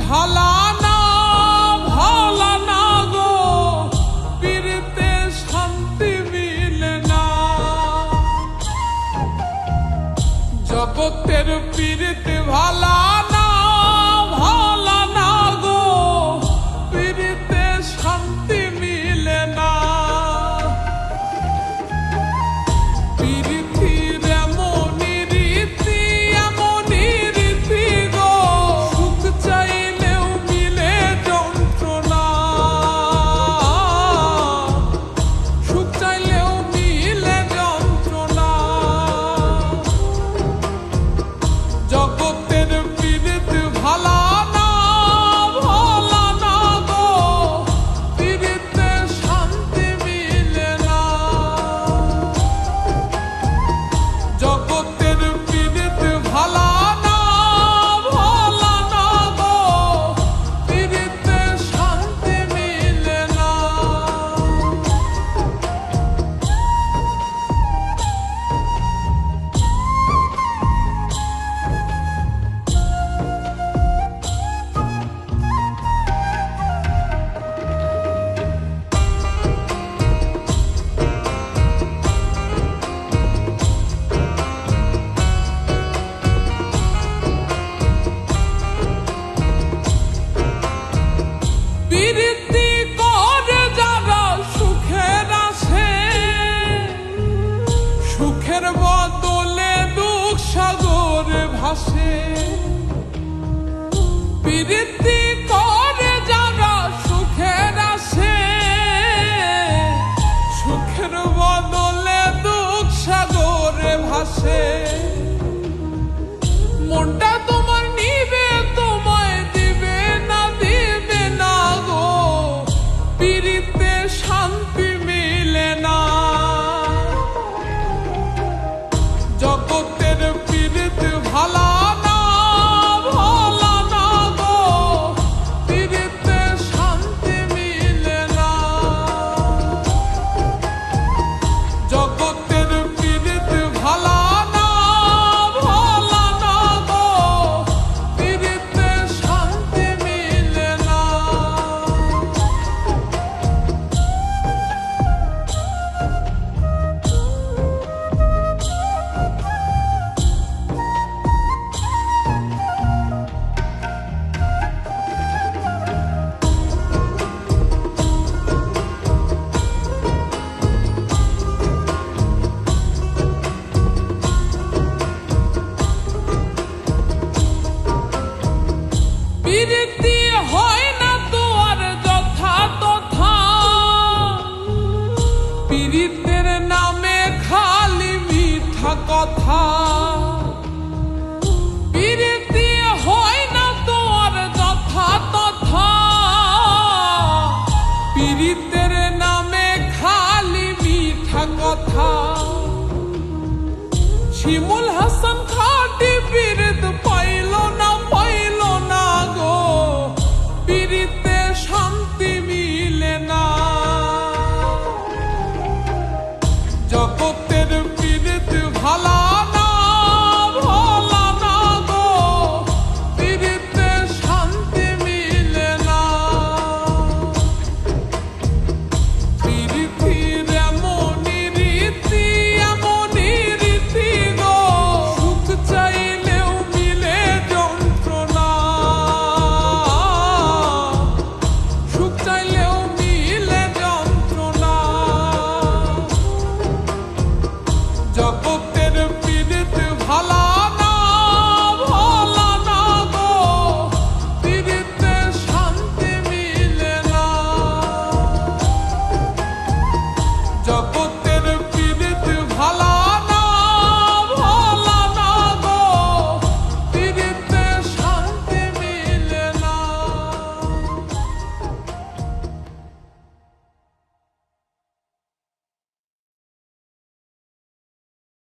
ভালা না ভালা না গো, পীড়িতে শান্তি মিলে না। জগতের পীড়িতে ভালা না ভালা না গো, পীড়িতে শান্তি মিলে না। পীড়িতির এমনই রীতি এমনই রীতি গো, সুখ চাইলেও মিলে যন্ত্রণা, সুখ চাইলেও মিলে যন্ত্রণা। জগতের পীড়িত ভালা না ভালা না গো, পীড়িতে শান্তি মিলে না। জগতের পীড়িত ভালা না ভালা না গো, পীড়িতে শান্তি মিলে না। পীড়িতি করে যারা সুখের আসে, সুখের বদলে দুঃখ সাগরে ভাসে। পীড়িতি করে যারা সুখের আসে, সুখের বদলে দুঃখ সাগরে ভাসে। মনটা তোমার নিবে তোমায় দিবে না দিবে না গো, পীড়িতে শান্তি মিলে না। জগতের পীড়িত ভালা না ভালা না গো, পীড়িতে শান্তি মিলে না। জগতের পীড়িত ভালা না ভালা না গো, পীড়িতে শান্তি মিলে না। পীড়িতি হয় না তো আর যথা তথা, পীড়িতের নামে খালি মিঠা কথা। পীড়িতি হয় না তো আর যথা তথা, পীড়িতের নামে খালি মিঠা কথা। শিমুল হাসান খাটি পীড়িত পাইল না পাইল না গো, পীড়িতে শান্তি মিলে না। জগতের পীড়িত ভালা না ভালা না গো, পীড়িতে শান্তি মিলে না। পীড়িতির এমনই রীতি এমনই রীতি গো, সুখ চাইলেও মিলে যন্ত্রণা, সুখ চাইলেও মিলে যন্ত্রণা। জগতের পীড়িত ভালা না ভালা না গো, পীড়িতে শান্তি মিলে না। জগতের